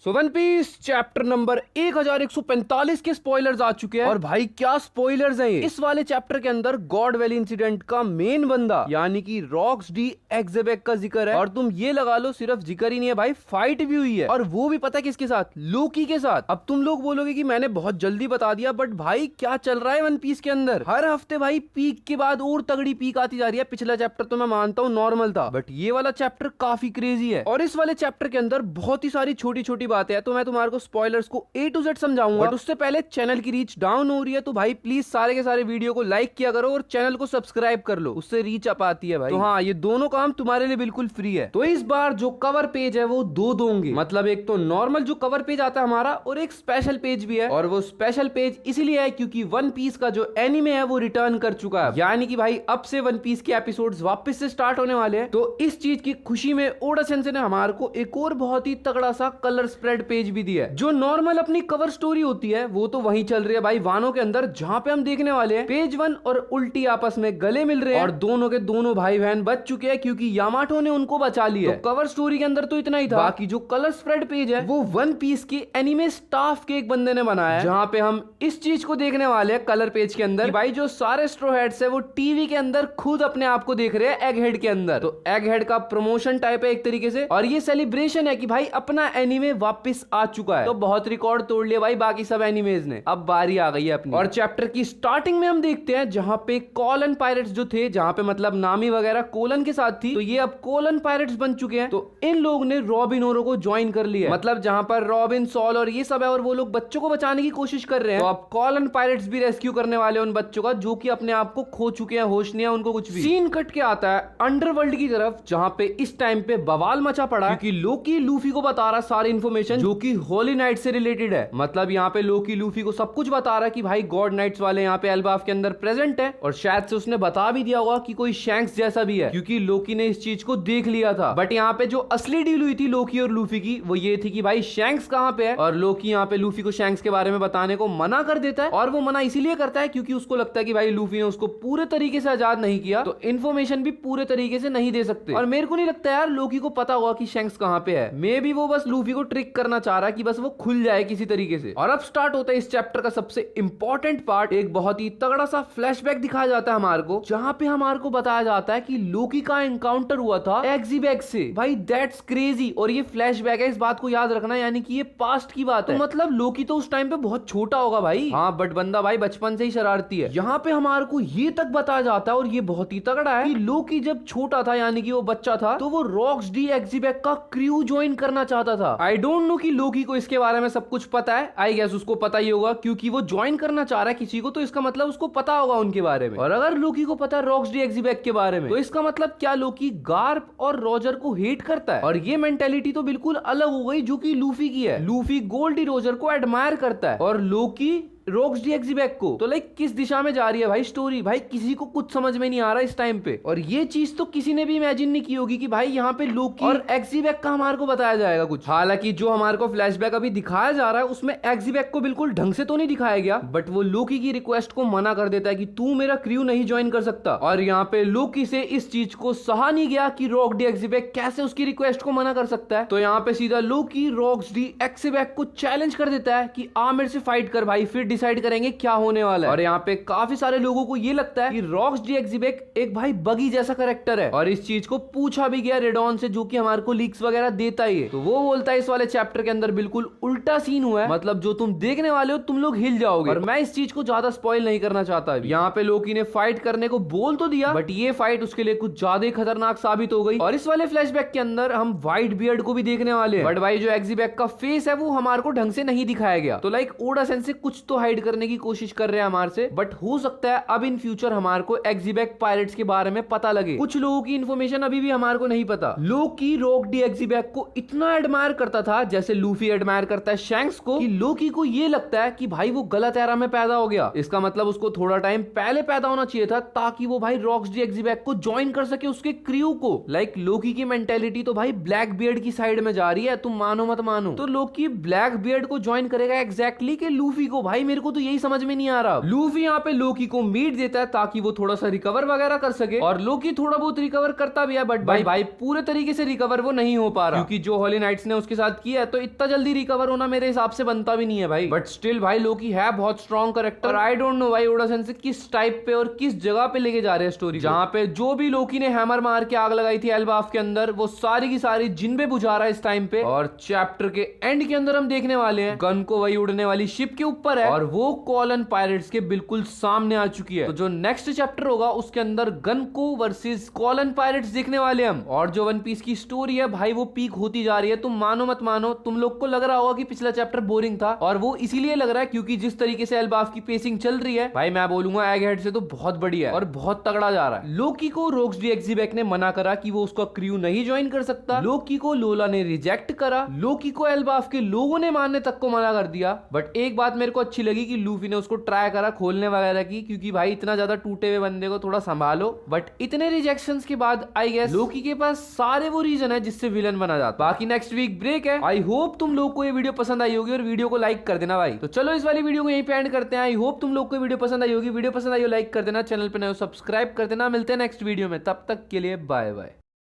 सो One Piece chapter number 1145 के spoilers आ चुके हैं। और भाई क्या स्पॉयलर्स हैं ये। इस वाले चैप्टर के अंदर गॉड वैली इंसिडेंट का मेन बंदा यानी कि रॉक्स डी एक्सेबेक का जिक्र है। और तुम ये लगा लो सिर्फ जिक्र ही नहीं है भाई, फाइट भी हुई है। और वो भी पता है किसके साथ? लोकी के साथ। अब तुम लोग बोलोगे कि मैंने बहुत जल्दी बता दिया, बट भाई क्या चल रहा है वन पीस के अंदर। हर हफ्ते भाई पीक के बाद और तगड़ी पीक आती जा रही है। पिछला चैप्टर तो मैं मानता हूँ नॉर्मल था, बट ये वाला चैप्टर काफी क्रेजी है। और इस वाले चैप्टर के अंदर बहुत ही सारी छोटी छोटी बातें हैं, तो मैं तुम्हारे को स्पॉयलर्स को A to Z समझाऊंगा। बट उससे पहले चैनल की रीच डाउन हो रही है, तो भाई प्लीज सारे के सारे वीडियो को लाइक किया करो और चैनल को सब्सक्राइब कर लो, उससे रीच अप आती है भाई। तो हाँ, ये दोनों काम तुम्हारे लिए बिल्कुल फ्री है। तो इस बार जो कवर पेज है वो दो होंगे, मतलब एक तो नॉर्मल जो कवर पेज आता है हमारा, और एक स्पेशल पेज भी है। और वो स्पेशल पेज इसीलिए है क्योंकि वन पीस का जो एनिमे है वो रिटर्न कर चुका है, यानी कि भाई अब से वन पीस के एपिसोड्स वापस से स्टार्ट होने वाले हैं। तो इस चीज की खुशी में ओडा सेंसे ने हमारे को एक और बहुत ही तगड़ा सा कलर स्प्रेड पेज भी दिया है। जो नॉर्मल अपनी कवर स्टोरी होती है वो तो वहीं चल रही है भाई वानों के अंदर, जहां पे हम देखने वाले हैं पेज 1 और उल्टी आपस में गले मिल रहे हैं और दोनों के दोनों भाई बहन बच चुके हैं क्योंकि यामाटो ने उनको बचा लिया। तो कवर स्टोरी के अंदर तो इतना ही था। बाकी जो कलर स्प्रेड पेज है वो वन पीस के एनिमे स्टाफ के एक बंदे ने बनाया है, जहां पे हम इस चीज को देखने वाले हैं कलर पेज के अंदर, भाई जो सारे स्ट्रो हेड्स है वो टीवी के अंदर खुद अपने आप को देख रहे हैं एग हेड के अंदर। तो एग हेड का प्रमोशन टाइप है एक तरीके से, और ये सेलिब्रेशन है कि भाई अपना एनिमे वापस आ चुका है। तो बहुत रिकॉर्ड तोड़ लिया भाई बाकी सब एनिमेज ने, अब बारी आ गई है अपनी। और चैप्टर की स्टार्टिंग में हम देखते हैं जहां पे कोलन पायरेट्स जो थे, जहां पे मतलब नामी वगैरह कोलन के साथ थी, तो ये अब कोलन पायरेट्स बन चुके हैं। तो इन लोगों ने रॉबिन ओरो को ज्वाइन कर लिया, मतलब जहां पर रॉबिन सॉल और ये सब है, और वो लोग बच्चों को बचाने की कोशिश कर रहे हैं। तो अब कोलन पायरेट्स भी रेस्क्यू करने वाले उन बच्चों का जो कि अपने आप को खो चुके हैं, होश नहीं है उनको कुछ भी। सीन कट के आता है अंडरवर्ल्ड की तरफ, जहां पे इस टाइम पे बवाल मचा पड़ा क्योंकि लोकी लूफी को बता रहा सारी इन्फॉर्मेशन जो कि होली नाइट से रिलेटेड है। मतलब यहाँ पे लोकी लूफी को सब कुछ बता रहा है कि भाई गॉड नाइट्स वाले यहाँ पे एल्बाफ के अंदर प्रेजेंट है, और शायद से उसने बता भी दिया होगा कि कोई शैंक्स जैसा भी है क्योंकि लोकी ने इस चीज को देख लिया था। बट यहाँ पे जो असली डील हुई थी लोकी और लूफी की वो ये थी कि भाई शैंक्स कहाँ पे है, और लोकी यहाँ पे लूफी को शैंक्स के बारे में बताने को मना कर देता है। और वो मना इसीलिए करता है क्योंकि उसको लगता है कि भाई लूफी ने उसको पूरे तरीके से आजाद नहीं किया, तो इन्फॉर्मेशन भी पूरे तरीके से नहीं दे सकते। और मेरे को नहीं लगता यार लोकी को पता होगा कि शैंक्स कहाँ पे है, मे बी वो बस लूफी को ट्रिक करना चाह रहा है कि बस वो खुल जाए किसी तरीके से। और अब स्टार्ट होता है इस चैप्टर का सबसे इंपॉर्टेंट पार्ट, एक बहुत ही तगड़ा सा फ्लैशबैक दिखाया जाता है हमारे को, जहां पे हमारे को बताया जाता है कि लोकी का एनकाउंटर हुआ था एक्सीबैक से। भाई दैट्स क्रेजी। और ये फ्लैशबैक है, इस बात को याद रखना, यानी कि ये पास्ट की बात है। तो मतलब लोकी तो उस टाइम पे बहुत छोटा होगा भाई। हाँ, बट बंदा भाई बचपन से ही शरारती है। यहाँ पे हमारे को ये तक बताया जाता है, और ये बहुत ही तगड़ा है, कि लोकी जब छोटा था यानी कि वो बच्चा था, तो वो रॉक्स डी एक्सीबैक का क्रू ज्वाइन करना चाहता था। आई डोंट नो कि लोकी को इसके बारे में सब कुछ पता है, आई गेस उसको पता ही होगा क्योंकि वो ज्वाइन करना चाह रहा है किसी को, तो इसका मतलब उसको पता होगा उनके बारे में। और अगर लोकी को पता है रॉक्स डी एक्सीबैक के बारे में, तो इसका मतलब क्या लोकी गार्प और रॉजर को हेट करता है। और ये मेंटेलिटी तो बिल्कुल अलग हो गई जो कि लूफी की है। लूफी गोल्डी रोजर को एडमायर करता है और लोकी रॉक्स डी एक्सीबैक को। तो लाइक किस दिशा में जा रही है भाई स्टोरी, भाई किसी को कुछ समझ में नहीं आ रहा इस टाइम पे। और ये चीज तो किसी ने भी इमेजिन नहीं की होगी कि भाई यहाँ पे लोकी और एक्सीबैक का हमारे को बताया जाएगा कुछ। हालांकि जो हमारे को फ्लैशबैक अभी दिखाया जा रहा है उसमें एक्सीबैक को बिल्कुल ढंग से तो नहीं दिखाया गया, बट वो लोकी की रिक्वेस्ट को मना कर देता है कि तू मेरा क्रू नहीं ज्वाइन कर सकता। और यहाँ पे लोकी से इस चीज को सहा नहीं गया कि रॉक डी एक्सीबैक कैसे उसकी रिक्वेस्ट को मना कर सकता है। तो यहाँ पे सीधा लोकी रॉक्स डी एक्सीबैक को चैलेंज कर देता है कि आ मेरे से फाइट कर भाई, फिर डिसाइड करेंगे क्या होने वाला है। और यहाँ पे काफी सारे लोगों को ये लगता है कि रॉक्स डी एक्सीबैक एक भाई बगी जैसा कैरेक्टर है, और इस चीज को पूछा भी गया रेडॉन से जो कि हमारे को लीक्स वगैरह देता ही है। तो वो बोलता है इस वाले चैप्टर के अंदर बिल्कुल उल्टा सीन हुआ है, मतलब जो तुम देखने वाले हो तुम लोग हिल जाओगे। और मैं इस चीज को ज्यादा स्पॉइल नहीं करना चाहता। यहाँ पे लोकी ने फाइट करने को बोल तो दिया, बट ये फाइट उसके लिए कुछ ज्यादा खतरनाक साबित हो गई। और इस वाले फ्लैशबैक के अंदर हम व्हाइट बियर्ड को भी देखने वाले हैं, बट भाई जो एक्सीबैक का फेस है वो हमारे को ढंग से नहीं दिखाया गया। तो लाइक ओडा सेंसे कुछ तो हाइड करने की कोशिश कर रहे हैं हमारे से, बट हो सकता है अब इन फ्यूचर हमारे को एक्सीबैक पायरेट्स के बारे में पता लगे। कुछ लोगों की इन्फॉर्मेशन अभी भी हमारे को नहीं पता। लोकी रॉक डी एक्सीबैक को इतना एडमायर करता था जैसे लूफी एडमायर करता है शैंक्स को, कि लोकी को ये लगता है कि भाई वो गलत एरा में पैदा हो गया। इसका मतलब उसको थोड़ा टाइम पहले पैदा होना चाहिए था ताकि वो भाई रॉक्स डी एक्सीबैक को ज्वाइन कर सके उसके क्रू को। लाइक लोकी की मेंटेलिटी तो भाई ब्लैक बियर्ड की साइड में जा रही है, तुम मानो मत मानो। तो लोकी ब्लैक बियर्ड को ज्वाइन करेगा एग्जैक्टली कि लूफी को। भाई मेरे को तो यही समझ में नहीं आ रहा। लूफी यहाँ पे लोकी को मीट देता है ताकि वो थोड़ा सा रिकवर वगैरह कर सके, और लोकी थोड़ा बहुत रिकवर करता भी है, बट भाई पूरे तरीके से रिकवर वो नहीं हो पा रहा, क्योंकि जो होली नाइट्स ने उसके साथ किया है तो इतना जल्दी रिकवर होना मेरे हिसाब से बनता भी नहीं है भाई। बट स्टिल भाई लोकी है बहुत strong character. I don't know भाई ओडा सेंसे किस टाइप पे और किस जगह पे लेके जा रहे हैं स्टोरी, जहाँ पे जो भी लोकी ने हैमर मार के आग लगाई थी एल्बाफ के अंदर वो सारी की सारी जिन पे बुझा रहा है इस टाइम पे। और चैप्टर के एंड के अंदर हम देखने वाले हैं गन को वही उड़ने वाली शिप के ऊपर है और वो कॉलन पायरेट्स के बिल्कुल सामने आ चुकी है। तो जो नेक्स्ट चैप्टर होगा उसके अंदर गन को वर्सेस कॉलन पायरेट्स देखने वाले हम। और जो वन पीस की स्टोरी है भाई वो पीक होती जा रही है, तुम मानो मत मानो। तुम लोग को लग रहा होगा कि पिछला चैप्टर बोरिंग था, और वो इसीलिए लग रहा है क्योंकि जिस तरीके से एल्बाफ की पेसिंग चल रही है भाई मैं बोलूंगा एग हेड से तो बहुत बढ़िया है और बहुत तगड़ा जा रहा है। लोकी को रोक्स डी एक्जिबेक ने मना करा कि वो उसका क्रू नहीं ज्वाइन कर सकता, लोकी को लोला ने रिजेक्ट करा, लोकी को एल्बाफ के लोगों ने मारने तक को मना कर दिया। बट एक बात मेरे को अच्छी लगी कि लूफी ने उसको ट्राई करा खोलने वगैरह की, क्योंकि भाई इतना ज्यादा टूटे हुए बंदे को थोड़ा संभालो। बट इतने रिजेक्शंस के बाद आई गेस लोकी के पास सारे वो रीजन है जिससे विलन बना जाता। बाकी नेक्स्ट वीक ब्रेक है। आई होप तुम लोग को ये वीडियो पसंद आई होगी और वीडियो को लाइक कर देना भाई। तो चलो इस वाली वीडियो को यहीं पे एंड करते हैं। आई होप तुम लोग को वीडियो पसंद आई होगी। वीडियो पसंद आई हो लाइक कर देना, चैनल पे नए हो सब्सक्राइब कर देना। मिलते हैं नेक्स्ट वीडियो में, तब तक के लिए बाय बाय।